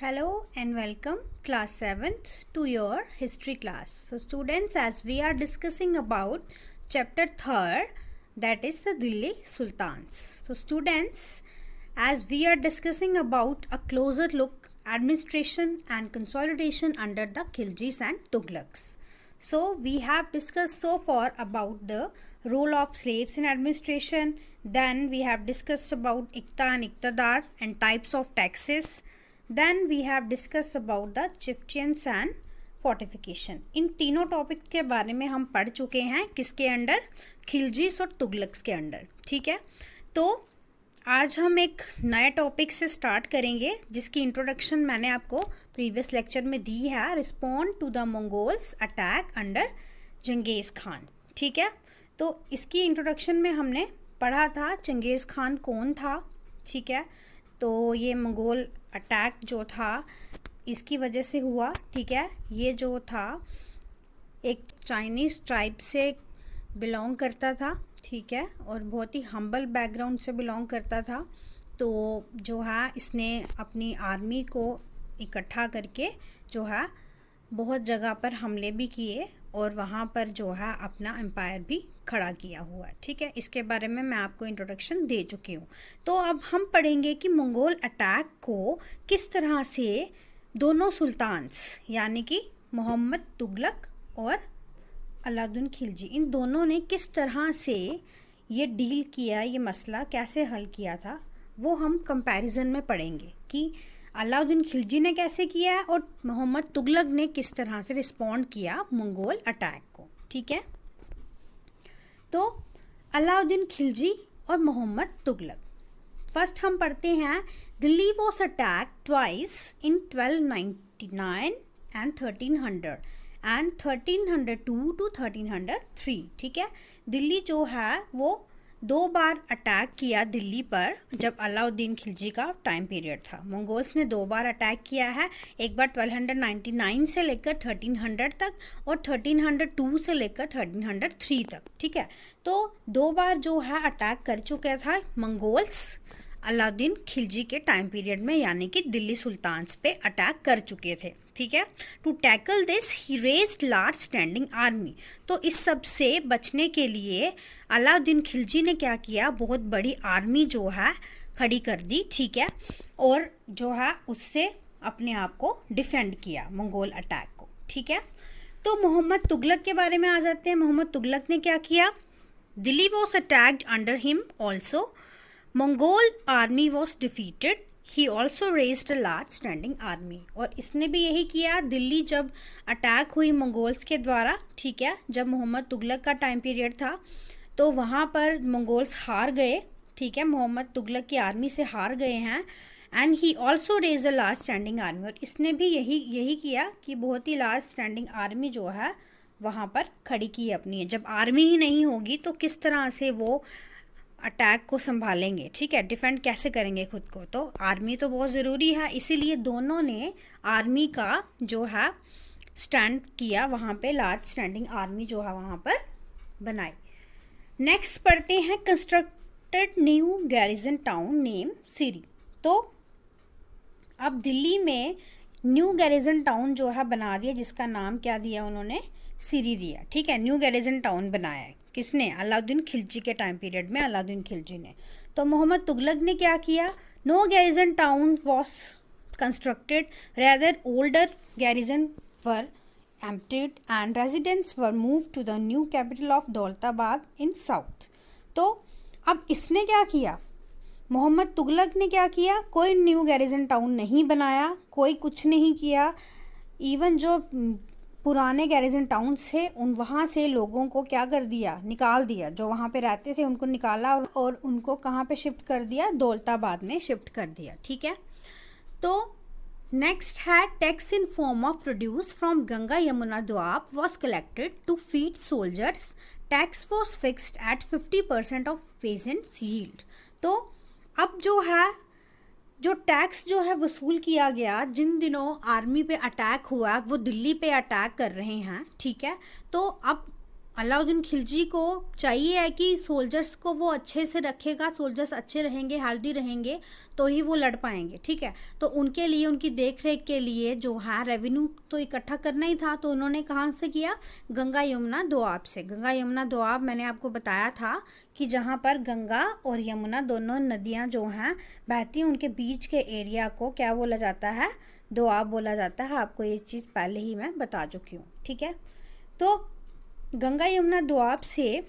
Hello and welcome class 7th to your history class. So students, as we are discussing about chapter 3rd, that is the Delhi Sultans. So students, as we are discussing about a closer look administration and consolidation under the Khiljis and Tughlaqs. So we have discussed so far about the role of slaves in administration. Then we have discussed about Iqta and Iqtadar and types of taxes. Then we have discussed about the chieftains and fortification. इन तीनों topic के बारे में हम पढ़ चुके हैं किसके under, Khilji's और तुगलक्स के अंडर. ठीक है, तो आज हम एक नए टॉपिक से स्टार्ट करेंगे जिसकी इंट्रोडक्शन मैंने आपको प्रीवियस लेक्चर में दी है. Respond to the Mongols attack under Genghis Khan. ठीक है, तो इसकी इंट्रोडक्शन में हमने पढ़ा था चंगेज़ खान कौन था. ठीक है, तो ये मंगोल अटैक जो था इसकी वजह से हुआ. ठीक है, ये जो था एक चाइनीज़ ट्राइब से बिलोंग करता था. ठीक है, और बहुत ही हम्बल बैकग्राउंड से बिलोंग करता था. तो जो है इसने अपनी आर्मी को इकट्ठा करके जो है बहुत जगह पर हमले भी किए और वहाँ पर जो है अपना एम्पायर भी खड़ा किया हुआ है. ठीक है, इसके बारे में मैं आपको इंट्रोडक्शन दे चुकी हूँ. तो अब हम पढ़ेंगे कि मंगोल अटैक को किस तरह से दोनों सुल्तान्स यानी कि मोहम्मद तुगलक और अलाउद्दीन खिलजी, इन दोनों ने किस तरह से ये डील किया, ये मसला कैसे हल किया था, वो हम कंपैरिजन में पढ़ेंगे कि अलाउद्दीन खिलजी ने कैसे किया है और मोहम्मद तुगलक ने किस तरह से रिस्पॉन्ड किया मंगोल अटैक को. ठीक है, तो अलाउद्दीन खिलजी और मोहम्मद तुगलक. फर्स्ट हम पढ़ते हैं Delhi was attack twice in 1299 and 1300 and 1302 to 1303. ठीक है, दिल्ली जो है वो 2 बार अटैक किया दिल्ली पर जब अलाउद्दीन खिलजी का टाइम पीरियड था. मंगोल्स ने 2 बार अटैक किया है, एक बार 1299 से लेकर 1300 तक और 1302 से लेकर 1303 तक. ठीक है, तो 2 बार जो है अटैक कर चुका था मंगोल्स अलाउद्दीन खिलजी के टाइम पीरियड में, यानी कि दिल्ली सुल्तान्स पे अटैक कर चुके थे. ठीक है, to tackle this he raised large standing army. तो इस सब से बचने के लिए अलाउद्दीन खिलजी ने क्या किया, बहुत बड़ी आर्मी जो है खड़ी कर दी. ठीक है, और जो है उससे अपने आप को डिफेंड किया मंगोल अटैक को. ठीक है, तो मोहम्मद तुगलक के बारे में आ जाते हैं. मोहम्मद तुगलक ने क्या किया, Delhi was attacked under him also. Mongol army was defeated. He also raised a large standing army. और इसने भी यही किया, दिल्ली जब अटैक हुई मंगोल्स के द्वारा, ठीक है, जब मोहम्मद तुगलक का टाइम पीरियड था, तो वहाँ पर मंगोल्स हार गए. ठीक है, मोहम्मद तुगलक की आर्मी से हार गए हैं. And he also raised a large standing army. और इसने भी यही किया कि बहुत ही लार्ज स्टैंडिंग आर्मी जो है वहाँ पर खड़ी की अपनी. जब आर्मी ही नहीं होगी तो किस तरह से वो अटैक को संभालेंगे. ठीक है, डिफेंड कैसे करेंगे खुद को, तो आर्मी तो बहुत ज़रूरी है. इसीलिए दोनों ने आर्मी का जो है स्टैंड किया वहाँ पे, लार्ज स्टैंडिंग आर्मी जो है वहाँ पर बनाई. नेक्स्ट पढ़ते हैं constructed new garrison town name Siri. तो अब दिल्ली में न्यू गैरिजन टाउन जो है बना दिया, जिसका नाम क्या दिया उन्होंने, सिरी दिया. ठीक है, न्यू गैरिजन टाउन बनाया है किसने, अलाउद्दीन खिलजी के टाइम पीरियड में अलाउद्दीन खिलजी ने. तो मोहम्मद तुगलक ने क्या किया, no garrison town was constructed, rather older garrison were emptied and residents were move to the new capital of Daulatabad in south. तो अब इसने क्या किया, मोहम्मद तुगलक ने क्या किया, कोई न्यू गैरिजन टाउन नहीं बनाया, कोई कुछ नहीं किया. इवन जो पुराने गैरिजन टाउन से वहाँ से लोगों को क्या कर दिया, निकाल दिया. जो वहाँ पे रहते थे उनको निकाला और उनको कहाँ पे शिफ्ट कर दिया, दौलताबाद में शिफ्ट कर दिया. ठीक है, तो नेक्स्ट है tax in form of produce from Ganga Yamuna Doab was collected to feed soldiers. Tax was fixed at 50% of peasants yield. तो अब जो है जो टैक्स जो है वसूल किया गया, जिन दिनों आर्मी पे अटैक हुआ वो दिल्ली पे अटैक कर रहे हैं. ठीक है, तो अब अलाउद्दीन खिलजी को चाहिए है कि सोल्जर्स को वो अच्छे से रखेगा, सोल्जर्स अच्छे रहेंगे, हेल्दी रहेंगे तो ही वो लड़ पाएंगे, ठीक है। तो उनके लिए, उनकी देख रेख के लिए जो है रेवेन्यू तो इकट्ठा करना ही था, तो उन्होंने कहाँ से किया, गंगा यमुना दोआब से। गंगा यमुना दोआब मैंने आपको बताया था कि जहाँ पर गंगा और यमुना दोनों नदियाँ जो हैं बहती हैं, उनके बीच के एरिया को क्या बोला जाता है, दोआब बोला जाता है। आपको ये चीज़ पहले ही मैं बता चुकी हूँ, ठीक है। तो गंगा यमुना दोआब से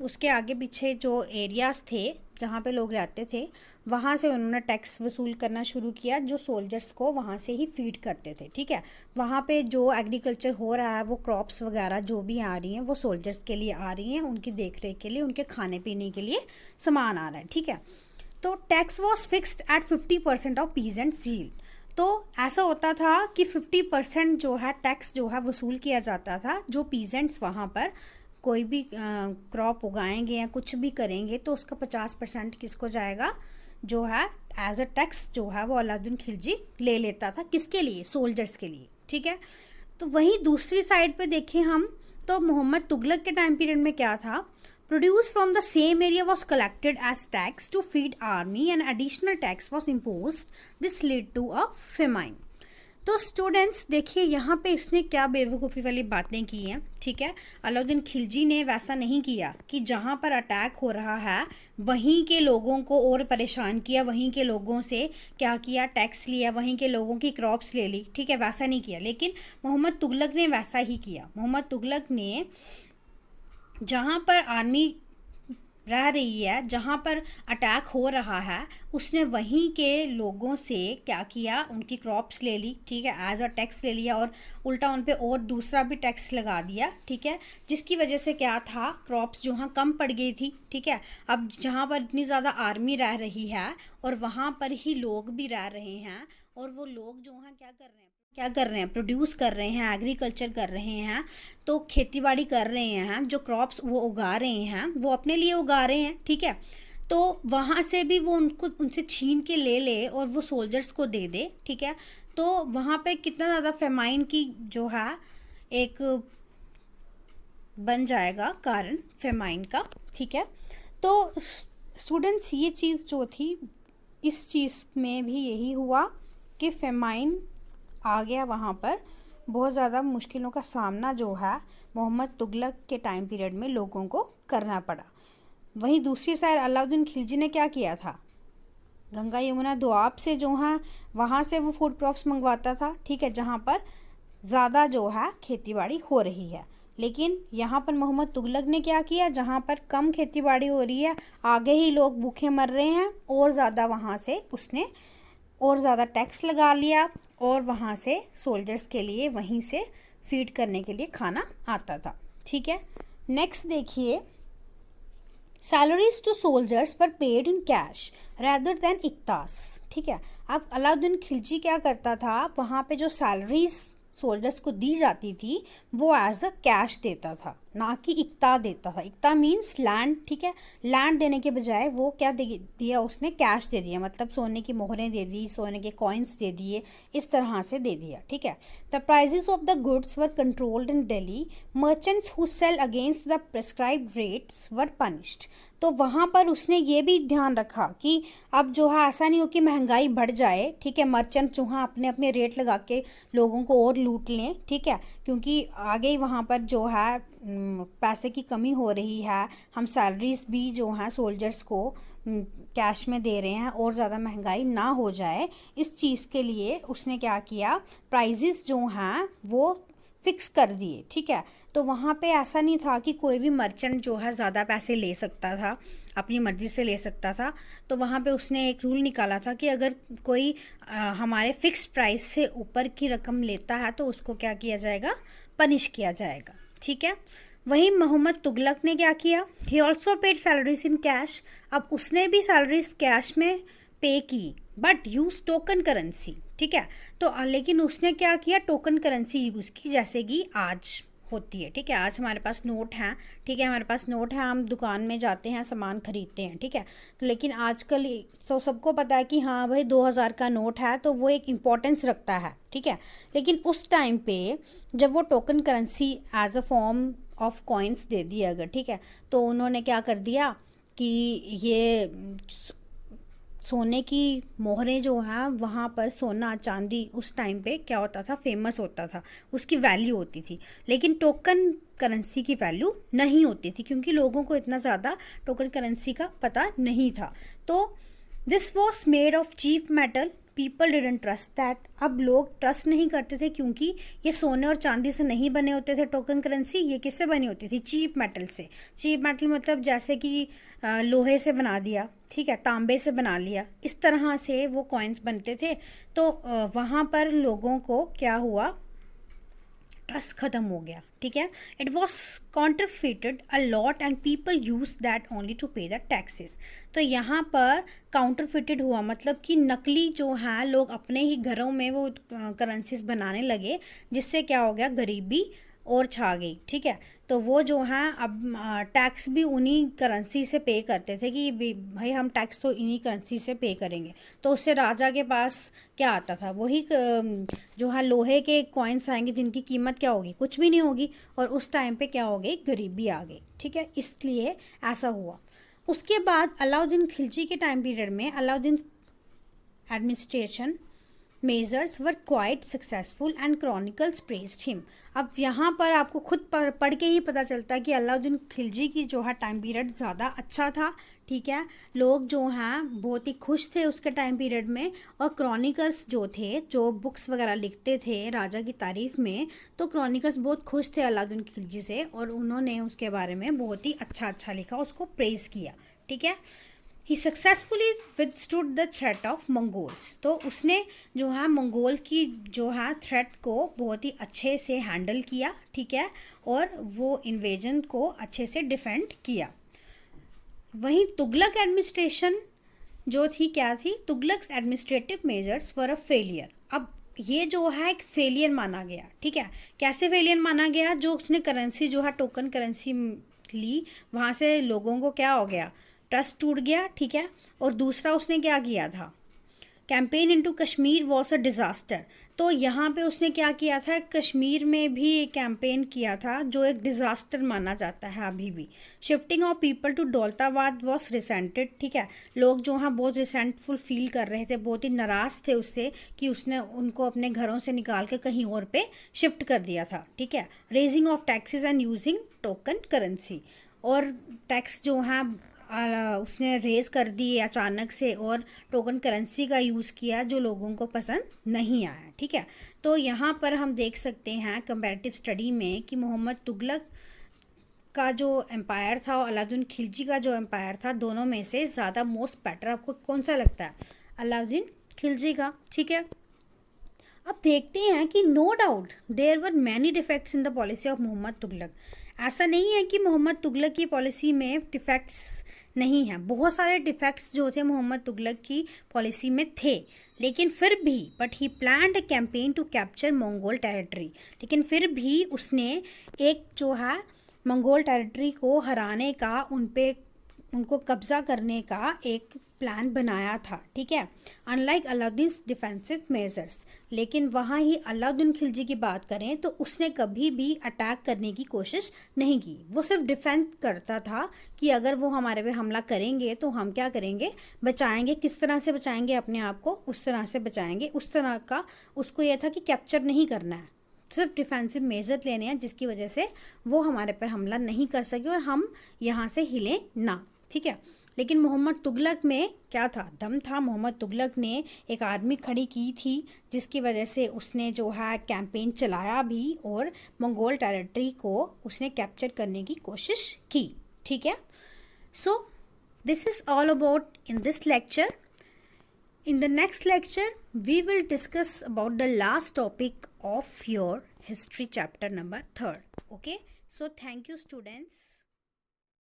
उसके आगे पीछे जो एरियाज़ थे जहाँ पे लोग रहते थे, वहाँ से उन्होंने टैक्स वसूल करना शुरू किया, जो सोल्जर्स को वहाँ से ही फीड करते थे, ठीक है। वहाँ पे जो एग्रीकल्चर हो रहा है, वो क्रॉप्स वगैरह जो भी आ रही हैं वो सोल्जर्स के लिए आ रही हैं, उनकी देख रेख के लिए, उनके खाने पीने के लिए सामान आ रहा है, ठीक है। तो tax was fixed at 50% of peasants yield. तो ऐसा होता था कि 50% जो है टैक्स जो है वसूल किया जाता था। जो पीजेंट्स वहाँ पर कोई भी क्रॉप उगाएंगे या कुछ भी करेंगे तो उसका 50% किसको जाएगा, जो है एज अ टैक्स जो है वो अलाउद्दीन खिलजी ले लेता था। किसके लिए, सोल्जर्स के लिए, ठीक है। तो वहीं दूसरी साइड पे देखें हम तो मोहम्मद तुगलक के टाइम पीरियड में क्या था, produce from the same area was collected as tax to feed army and additional tax was imposed. This led to a famine. तो स्टूडेंट्स देखिए यहाँ पे इसने क्या बेवकूफ़ी वाली बातें की हैं, ठीक है। अलाउद्दीन खिलजी ने वैसा नहीं किया कि जहाँ पर अटैक हो रहा है वहीं के लोगों को और परेशान किया, वहीं के लोगों से क्या किया, टैक्स लिया, वहीं के लोगों की क्रॉप्स ले ली, ठीक है, वैसा नहीं किया। लेकिन मोहम्मद तुगलक ने वैसा ही किया। मोहम्मद तुगलक ने जहाँ पर आर्मी रह रही है, जहाँ पर अटैक हो रहा है, उसने वहीं के लोगों से क्या किया, उनकी क्रॉप्स ले ली, ठीक है, एज अ टैक्स ले लिया और उल्टा उन पे और दूसरा भी टैक्स लगा दिया, ठीक है। जिसकी वजह से क्या था, क्रॉप्स जो हाँ कम पड़ गई थी, ठीक है। अब जहाँ पर इतनी ज़्यादा आर्मी रह रही है और वहाँ पर ही लोग भी रह रहे हैं, और वो लोग जो हाँ क्या कर रहे हैं, प्रोड्यूस कर रहे हैं, एग्रीकल्चर कर रहे हैं, तो खेतीबाड़ी कर रहे हैं, जो क्रॉप्स वो उगा रहे हैं वो अपने लिए उगा रहे हैं, ठीक है। तो वहाँ से भी वो उनसे छीन के ले और वो सोल्जर्स को दे दे, ठीक है। तो वहाँ पे कितना ज़्यादा फेमाइन की जो है एक बन जाएगा कारण फेमाइन का, ठीक है। तो स्टूडेंट्स ये चीज़ जो थी, इस चीज़ में भी यही हुआ कि फेमाइन आ गया, वहाँ पर बहुत ज़्यादा मुश्किलों का सामना जो है मोहम्मद तुगलक के टाइम पीरियड में लोगों को करना पड़ा। वहीं दूसरी साइड अलाउद्दीन खिलजी ने क्या किया था, गंगा यमुना दोआब से जो है वहाँ से वो फूड क्रॉप्स मंगवाता था, ठीक है, जहाँ पर ज़्यादा जो है खेतीबाड़ी हो रही है। लेकिन यहाँ पर मोहम्मद तुगलक ने क्या किया, जहाँ पर कम खेतीबाड़ी हो रही है, आगे ही लोग भूखे मर रहे हैं, और ज़्यादा वहाँ से उसने और ज़्यादा टैक्स लगा लिया और वहाँ से सोल्जर्स के लिए वहीं से फीड करने के लिए खाना आता था, ठीक है। नेक्स्ट देखिए, salaries to soldiers were paid in cash rather than iqtas, ठीक है। अब अलाउद्दीन खिलजी क्या करता था, वहाँ पे जो सैलरीज सोल्जर्स को दी जाती थी वो एज अ कैश देता था, ना कि इक्ता देता था। इक्ता मीन्स लैंड, ठीक है। लैंड देने के बजाय वो क्या दिया, उसने कैश दे दिया, मतलब सोने की मोहरें दे दी, सोने के कॉइन्स दे दिए, इस तरह से दे दिया, ठीक है। The prices of the goods were controlled in Delhi, merchants who sell against the prescribed rates were punished. तो वहाँ पर उसने ये भी ध्यान रखा कि अब जो है ऐसा नहीं हो कि महंगाई बढ़ जाए, ठीक है, मर्चेंट जो है अपने अपने रेट लगा के लोगों को और लूट लें, ठीक है, क्योंकि आगे ही वहाँ पर जो है पैसे की कमी हो रही है, हम सैलरीज भी जो हैं सोल्जर्स को कैश में दे रहे हैं और ज़्यादा महंगाई ना हो जाए, इस चीज़ के लिए उसने क्या किया, प्राइजेस जो हैं वो फिक्स कर दिए, ठीक है। तो वहाँ पे ऐसा नहीं था कि कोई भी मर्चेंट जो है ज़्यादा पैसे ले सकता था, अपनी मर्ज़ी से ले सकता था। तो वहाँ पे उसने एक रूल निकाला था कि अगर कोई हमारे फिक्स प्राइस से ऊपर की रकम लेता है तो उसको क्या किया जाएगा, पनिश किया जाएगा, ठीक है। वहीं मोहम्मद तुगलक ने क्या किया, he also paid salaries in cash. अब उसने भी सैलरीज कैश में पे की, बट यूज़ टोकन करेंसी, ठीक है। तो लेकिन उसने क्या किया, टोकन करेंसी यूज़ की, जैसे कि आज होती है, ठीक है। आज हमारे पास नोट हैं, ठीक है, हमारे पास नोट है, हम दुकान में जाते हैं, सामान खरीदते हैं, ठीक है। तो लेकिन आजकल तो सबको पता है कि हाँ भाई 2000 का नोट है, तो वो एक इम्पोर्टेंस रखता है, ठीक है। लेकिन उस टाइम पे जब वो token currency as a form of coins दे दिए अगर, ठीक है, तो उन्होंने क्या कर दिया कि ये सोने की मोहरें जो हैं वहाँ पर सोना चांदी उस टाइम पे क्या होता था, फेमस होता था, उसकी वैल्यू होती थी। लेकिन टोकन करेंसी की वैल्यू नहीं होती थी क्योंकि लोगों को इतना ज़्यादा टोकन करेंसी का पता नहीं था। तो this was made of cheap metal, people didn't trust that. अब लोग ट्रस्ट नहीं करते थे क्योंकि ये सोने और चांदी से नहीं बने होते थे टोकन करेंसी, ये किससे बनी होती थी, चीप मेटल से। चीप मेटल मतलब जैसे कि लोहे से बना दिया, ठीक है, तांबे से बना लिया, इस तरह से वो कॉइन्स बनते थे। तो वहाँ पर लोगों को क्या हुआ, ट्रस्ट ख़त्म हो गया, ठीक है। It was counterfeited a lot and people use that only to pay the taxes. तो यहाँ पर काउंटरफिटेड हुआ मतलब कि नकली जो है लोग अपने ही घरों में वो करेंसीज बनाने लगे, जिससे क्या हो गया, गरीबी और छा गई, ठीक है। तो वो जो है अब टैक्स भी उन्हीं करेंसी से पे करते थे कि भाई हम टैक्स तो इन्हीं करेंसी से पे करेंगे। तो उससे राजा के पास क्या आता था, वही जो है लोहे के कॉइन्स आएंगे जिनकी कीमत क्या होगी, कुछ भी नहीं होगी, और उस टाइम पे क्या हो गई, गरीबी आ गई, ठीक है, इसलिए ऐसा हुआ। उसके बाद अलाउद्दीन खिलजी के टाइम पीरियड में Alauddin administration measures were quite successful and chronicles praised him. अब यहाँ पर आपको खुद पढ़ के ही पता चलता है कि अलाउद्दीन खिलजी की जो है टाइम पीरियड ज़्यादा अच्छा था, ठीक है। लोग जो हैं बहुत ही खुश थे उसके टाइम पीरियड में, और क्रॉनिकल्स जो थे, जो बुक्स वगैरह लिखते थे राजा की तारीफ में, तो क्रॉनिकल्स बहुत खुश थे अलाउद्दीन खिलजी से और उन्होंने उसके बारे में बहुत ही अच्छा लिखा, उसको प्रेज़ किया, ठीक है। He successfully withstood the threat of Mongols. तो उसने जो है मंगोल की जो है थ्रेट को बहुत ही अच्छे से हैंडल किया, ठीक है, और वो इन्वेजन को अच्छे से डिफेंड किया। वहीं तुगलक एडमिनिस्ट्रेशन जो थी क्या थी, Tughlaqs administrative measures were a failure. अब ये जो है एक फेलियर माना गया, ठीक है। कैसे फेलियर माना गया, जो उसने करेंसी जो है टोकन करेंसी ली, वहाँ से लोगों को क्या हो गया, ट्रस्ट टूट गया, ठीक है। और दूसरा उसने क्या किया था, campaign into Kashmir was a disaster. तो यहाँ पे उसने क्या किया था, कश्मीर में भी एक कैंपेन किया था जो एक डिज़ास्टर माना जाता है अभी भी। Shifting of people to Daulatabad was resented, ठीक है। लोग जो हैं बहुत रिसेंटफुल फील कर रहे थे, बहुत ही नाराज़ थे उससे कि उसने उनको अपने घरों से निकाल के कहीं और पे शिफ्ट कर दिया था, ठीक है। Raising of taxes and using token currency, और टैक्स जो हैं उसने रेज़ कर दी अचानक से और टोकन करेंसी का यूज़ किया जो लोगों को पसंद नहीं आया, ठीक है। तो यहाँ पर हम देख सकते हैं कंपैरेटिव स्टडी में कि मोहम्मद तुगलक का जो एम्पायर था और अलाउद्दीन खिलजी का जो एम्पायर था, दोनों में से ज़्यादा मोस्ट बेटर आपको कौन सा लगता है, अलाउद्दीन खिलजी का, ठीक है। अब देखते हैं कि no doubt there were many defects in the policy of Mohammad Tughlaq. ऐसा नहीं है कि मोहम्मद तुगलक की पॉलिसी में डिफेक्ट्स नहीं हैं, बहुत सारे डिफेक्ट्स जो थे मोहम्मद तुगलक की पॉलिसी में थे, लेकिन फिर भी but he planned a campaign to capture Mongol territory. लेकिन फिर भी उसने एक जो है मंगोल टेरिटरी को हराने का, उनको कब्ज़ा करने का एक प्लान बनाया था, ठीक है। अनलाइक अलाउद्दीन डिफेंसिव मेजर्स, लेकिन वहाँ ही अलाउद्दीन खिलजी की बात करें तो उसने कभी भी अटैक करने की कोशिश नहीं की, वो सिर्फ डिफेंस करता था कि अगर वो हमारे पे हमला करेंगे तो हम क्या करेंगे, बचाएंगे, किस तरह से बचाएंगे अपने आप को, उस तरह से बचाएंगे, उस तरह का उसको यह था कि कैप्चर नहीं करना है, सिर्फ डिफेंसिव मेजर लेने हैं जिसकी वजह से वो हमारे पर हमला नहीं कर सके और हम यहाँ से हिले ना, ठीक है। लेकिन मोहम्मद तुगलक में क्या था, दम था। मोहम्मद तुगलक ने एक आर्मी खड़ी की थी जिसकी वजह से उसने जो है कैंपेन चलाया भी और मंगोल टेरिटरी को उसने कैप्चर करने की कोशिश की, ठीक है। So this is all about in this lecture. In the next lecture, we will discuss about the last topic of your history chapter number 3. Okay. So thank you students.